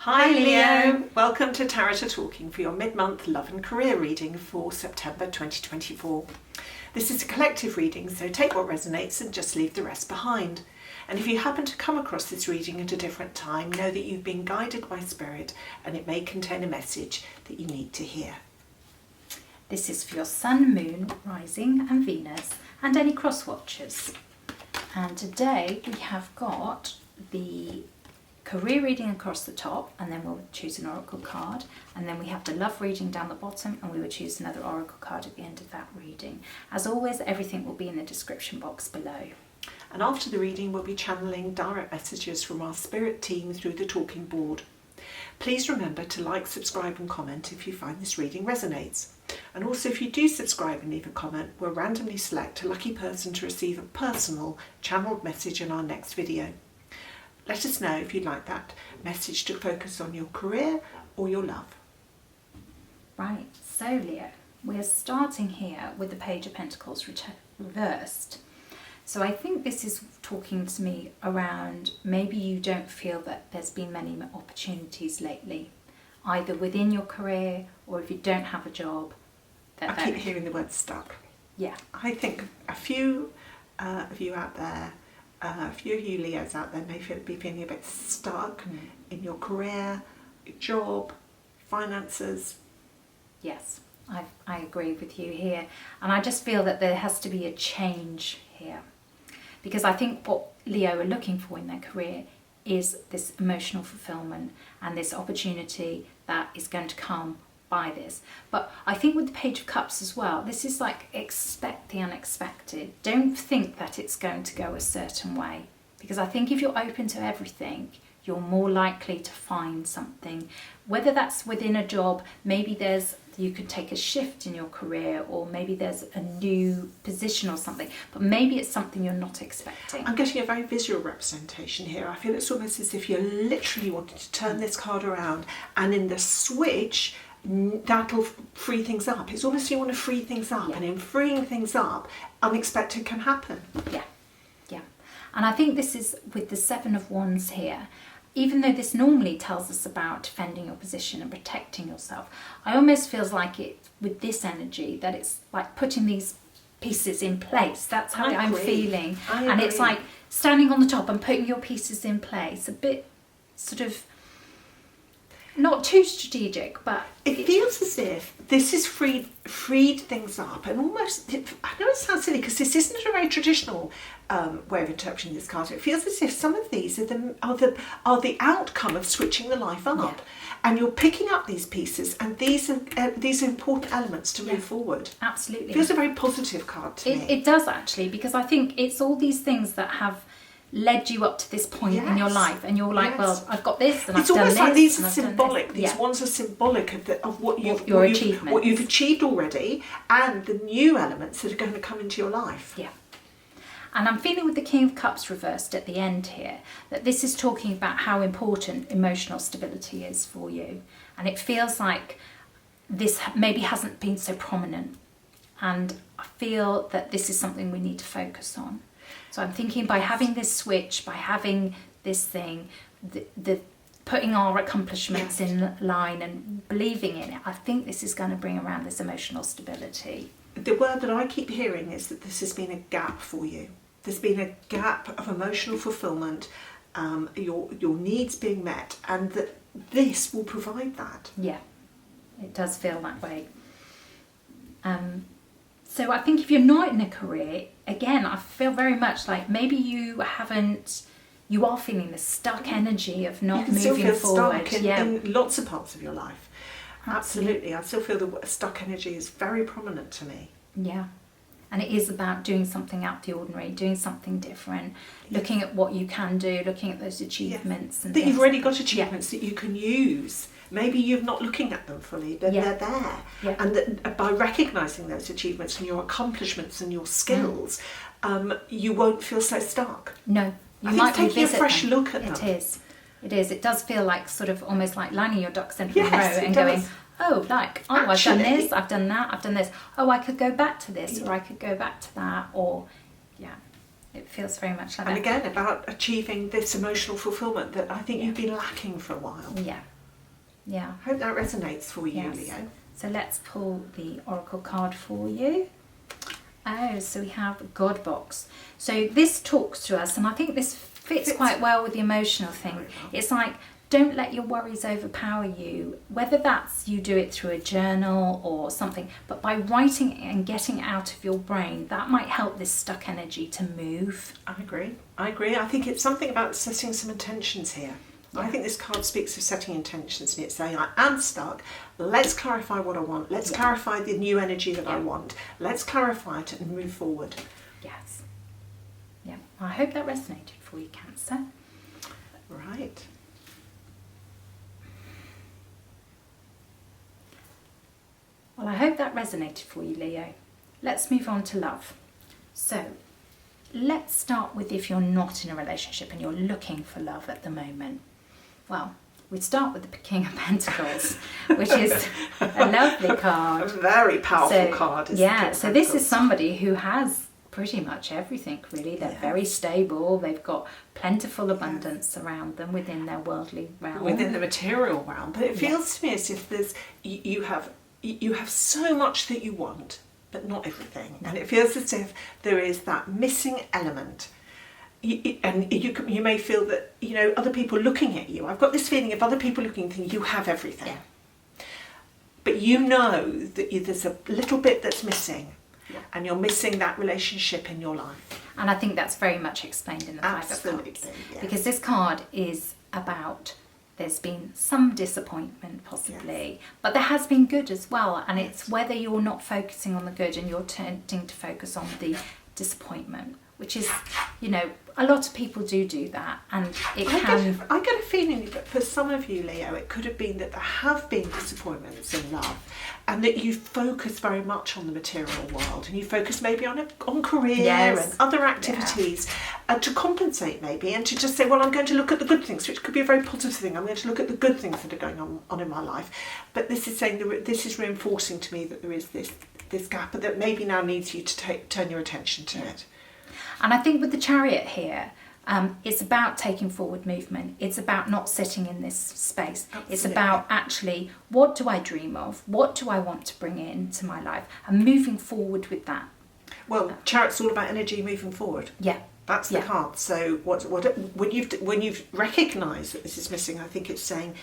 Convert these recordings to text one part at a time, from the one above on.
Hi Leo! Welcome to Tarot Talking for your mid-month love and career reading for September 2024. This is a collective reading, so take what resonates and just leave the rest behind. And if you happen to come across this reading at a different time, know that you've been guided by spirit and it may contain a message that you need to hear. This is for your Sun, Moon, Rising and Venus and any cross watchers. And today we have got the career reading across the top, and then we'll choose an oracle card, and then we have the love reading down the bottom, and we will choose another oracle card at the end of that reading. As always, everything will be in the description box below. And after the reading, we'll be channeling direct messages from our spirit team through the talking board. Please remember to like, subscribe and comment if you find this reading resonates. And also, if you do subscribe and leave a comment, we'll randomly select a lucky person to receive a personal channeled message in our next video. Let us know if you'd like that message to focus on your career or your love. Right, so Leo, we're starting here with the Page of Pentacles reversed. So I think this is talking to me around maybe you don't feel that there's been many opportunities lately, either within your career or if you don't have a job. I keep hearing the word stuck. Yeah. I think a few of you out there, a few of you Leos out there may be feeling a bit stuck in your career, your job, finances. Yes, I agree with you here. And I just feel that there has to be a change here. Because I think what Leo are looking for in their career is this emotional fulfillment and this opportunity that is going to come by this. But I think with the Page of Cups as well, this is like expect the unexpected. Don't think that it's going to go a certain way, because I think if you're open to everything, you're more likely to find something, whether that's within a job, maybe you could take a shift in your career, or maybe there's a new position or something, but maybe it's something you're not expecting. I'm getting a very visual representation here. I feel it's almost as if you're literally wanting to turn this card around, and in the switch that'll free things up. It's almost you want to free things up, and in freeing things up, unexpected can happen. Yeah. And I think this is with the Seven of Wands here. Even though this normally tells us about defending your position and protecting yourself, I almost feels like it with this energy that it's like putting these pieces in place. That's how I'm feeling. And it's like standing on the top and putting your pieces in place. A bit sort of not too strategic, but it feels as if this has freed things up, and almost, I know it sounds silly because this isn't a very traditional way of interpreting this card. It feels as if some of these are the outcome of switching the life up, and you're picking up these pieces, and these are important elements to move forward. Absolutely, it feels a very positive card to me. It does actually, because I think it's all these things that have led you up to this point in your life, and you're like, well, I've got this, and I've done this. It's almost like these are symbolic. These ones are symbolic of what you've achieved already, and the new elements that are going to come into your life. Yeah. And I'm feeling with the King of Cups reversed at the end here that this is talking about how important emotional stability is for you, and it feels like this maybe hasn't been so prominent, and I feel that this is something we need to focus on. So I'm thinking by having this switch, by having this thing, the putting our accomplishments in line and believing in it, I think this is going to bring around this emotional stability. The word that I keep hearing is that this has been a gap for you. There's been a gap of emotional fulfillment, your needs being met, and that this will provide that. Yeah, it does feel that way. So I think if you're not in a career, again, I feel very much like maybe you are feeling the stuck energy of not moving forward. You can still feel stuck in lots of parts of your life. Absolutely. I still feel the stuck energy is very prominent to me. Yeah. And it is about doing something out of the ordinary, doing something different, looking at what you can do, looking at those achievements. And that you've already got achievements that you can use. Maybe you're not looking at them fully, but they're there. Yeah. And that by recognising those achievements and your accomplishments and your skills, you won't feel so stuck. No, I think it's taking a fresh look at them. It is. It does feel like sort of almost like lining your ducks in a row and going, I've done this, I've done that, I've done this. Oh, I could go back to this, or I could go back to that, or It feels very much like and that. again, about achieving this emotional fulfillment that I think you've been lacking for a while. Yeah. Yeah. I hope that resonates for you, Yes. Leo. So let's pull the oracle card for you. Oh, so we have God box. So this talks to us, and I think this fits quite well with the emotional thing. Very well. It's like, don't let your worries overpower you, whether that's you do it through a journal or something, but by writing it and getting it out of your brain, that might help this stuck energy to move. I agree. I think it's something about setting some intentions here. Yeah. I think this card speaks of setting intentions, and it's saying, I am stuck, let's clarify what I want, let's clarify the new energy that I want, let's clarify it and move forward. Yes. Yeah. I hope that resonated for you, Cancer. Right. Well, I hope that resonated for you, Leo. Let's move on to love. So, let's start with if you're not in a relationship and you're looking for love at the moment. Well, we'd start with the King of Pentacles, which is a lovely A card. very powerful card. Is the King Yeah, of so this Pentacles. is somebody who has pretty much everything, really. They're very stable. They've got plentiful abundance around them within their worldly realm. Within the material realm, but it feels to me as if there's you have so much that you want, but not everything, and it feels as if there is that missing element. You may feel that other people looking at you. I've got this feeling of other people looking, thinking you have everything, but you know that there's a little bit that's missing, and you're missing that relationship in your life. And I think that's very much explained in the Five of Cups. Yes. Because this card is about, there's been some disappointment possibly, but there has been good as well. And it's whether you're not focusing on the good and you're tending to focus on the disappointment, which is, a lot of people do that, and it can... I get a feeling that for some of you, Leo, it could have been that there have been disappointments in love, and that you focus very much on the material world, and you focus maybe on career and other activities to compensate maybe, and to just say, well, I'm going to look at the good things, which could be a very positive thing. I'm going to look at the good things that are going on in my life. But this is saying this is reinforcing to me that there is this gap that maybe now needs you to turn your attention to it. And I think with the Chariot here, it's about taking forward movement. It's about not sitting in this space. Absolutely. It's about actually, what do I dream of? What do I want to bring into my life? And moving forward with that. Well, Chariot's all about energy moving forward. Yeah. That's the card. So when you've recognised that this is missing, I think it's saying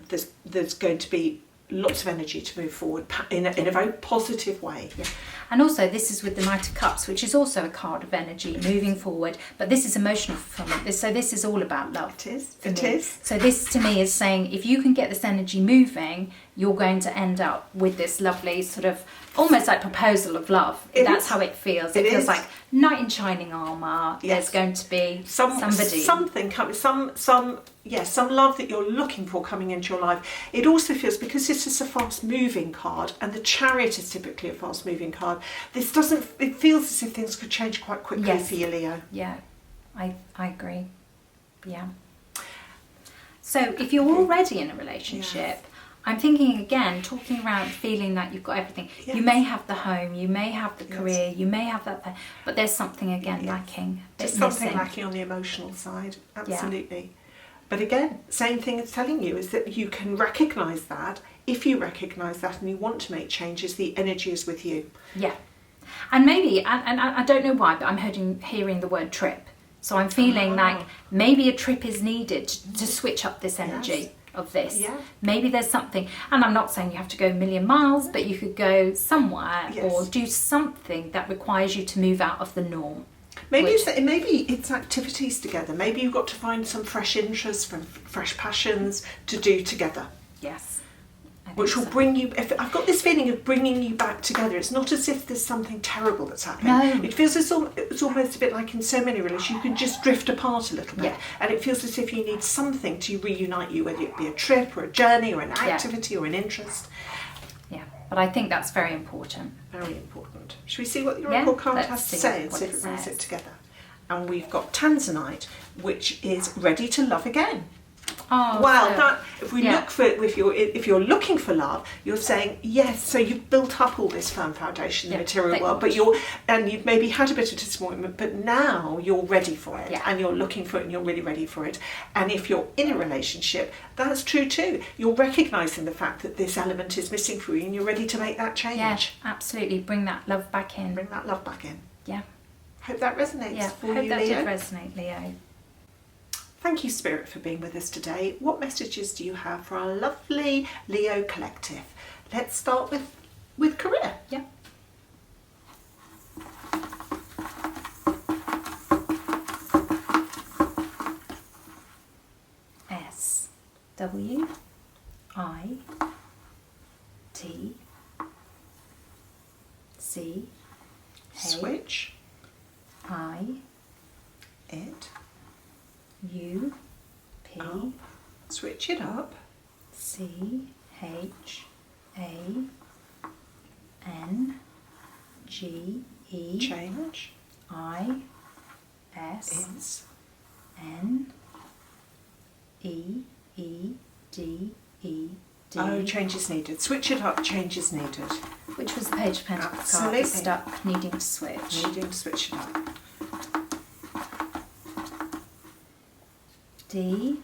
there's going to be lots of energy to move forward in a very positive way. Yeah. And also this is with the Knight of Cups, which is also a card of energy moving forward, but this is emotional fulfillment. So this is all about love. It is. So this to me is saying if you can get this energy moving, you're going to end up with this lovely sort of almost like proposal of love. That's how it feels. It feels like knight in shining armour. There's going to be something coming, some love that you're looking for coming into your life. It also feels, because this is a fast moving card, and the Chariot is typically a fast moving card, it feels as if things could change quite quickly for you, Leo. Yeah, I agree. Yeah. So if you're already in a relationship, I'm thinking again, talking around feeling that you've got everything. Yes. You may have the home, you may have the career, you may have that, but there's something again lacking. There's something lacking on the emotional side, absolutely. Yeah. But again, same thing as telling you is that you can recognise that. If you recognise that and you want to make changes, the energy is with you. Yeah. And maybe, and I don't know why, but I'm hearing the word trip. So I'm feeling like maybe a trip is needed to switch up this energy of this. Yeah. Maybe there's something, and I'm not saying you have to go a million miles, but you could go somewhere or do something that requires you to move out of the norm. Maybe it's activities together. Maybe you've got to find some fresh interests, fresh passions to do together. Yes. Which will bring you. I've got this feeling of bringing you back together. It's not as if there's something terrible that's happening. No. It feels it's almost a bit like in so many relationships, you can just drift apart a little bit, and it feels as if you need something to reunite you, whether it be a trip or a journey or an activity or an interest. Yeah, but I think that's very important. Very important. Should we see what the Oracle card has to say and see if it brings it together? And we've got Tanzanite, which is ready to love again. Oh, Wow, so- that if we yeah. look for if you're looking for love, you're saying yes. So you've built up all this firm foundation in the Yeah, material thank world, but you've maybe had a bit of disappointment, but now you're ready for it, Yeah. and you're looking for it, and you're really ready for it. And if you're in a relationship, that's true too. You're recognizing the fact that this element is missing for you, and you're ready to make that change. Yeah, absolutely. Bring that love back in. Bring that love back in. Yeah. Hope that resonates Yeah. for Hope you, that Leo. did resonate, Leo. Thank you, Spirit, for being with us today. What messages do you have for our lovely Leo collective? Let's start with career. Yeah. S W I T C Switch I it U P up. Switch it up. C H A N G E Change I S is N E E D E D. oh, change is needed. Switch it up. Change is needed. Which was the Page of Pentacles card Absolutely. for stuck, needing to switch. Needing to switch it up. D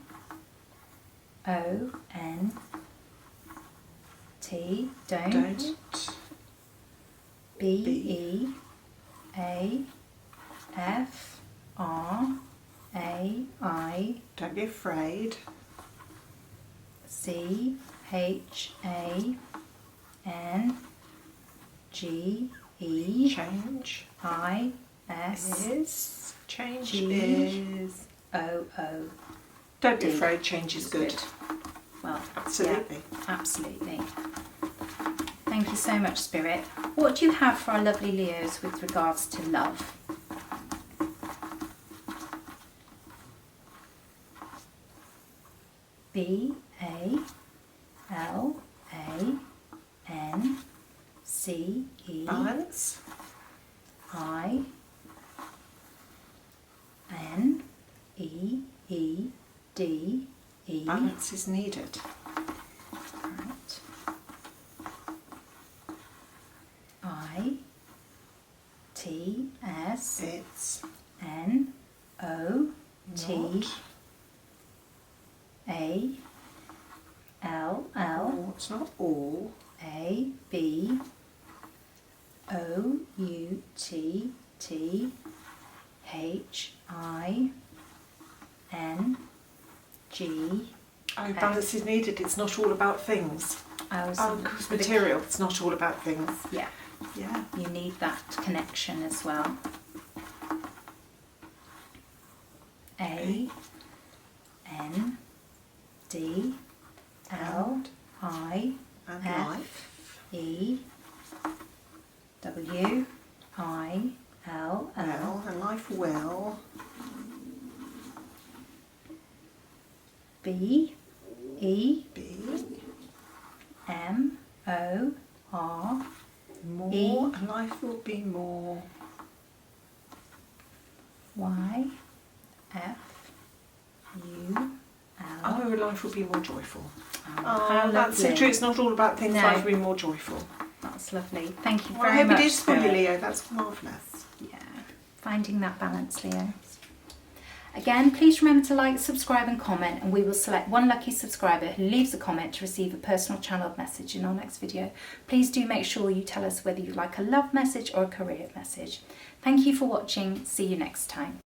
O N T Don't B E A F R A I don't be afraid. C H A N G E Change I S is change G. is. O O. Don't be D. afraid. Change is good. Well, Absolutely. yeah, absolutely. Thank you so much, Spirit. What do you have for our lovely Leos with regards to love? B A L A N C E Balance. I N E E D E. Balance is needed. Right. I T S It's N O T not. A L L Oh, it's not all. A B O U T T H I N G. Oh, balance is needed. It's not all about things. Oh, because material. It's not all about things. Yeah, Yeah. you need that connection as well. A N D L I And F. life. E W I L L Well, and life will. B E Be M O R more. E. And life will be more. Y F U L. Oh, life will be more joyful. how Oh, that's so lovely. true. It's not all about things. No. Life will be more joyful. That's lovely. Thank you Well, I very hope much. it is for you, Spirit. Leo. That's marvellous. Yeah, finding that balance, Leo. Again, please remember to like, subscribe and comment, and we will select one lucky subscriber who leaves a comment to receive a personal channeled message in our next video. Please do make sure you tell us whether you like a love message or a career message. Thank you for watching. See you next time.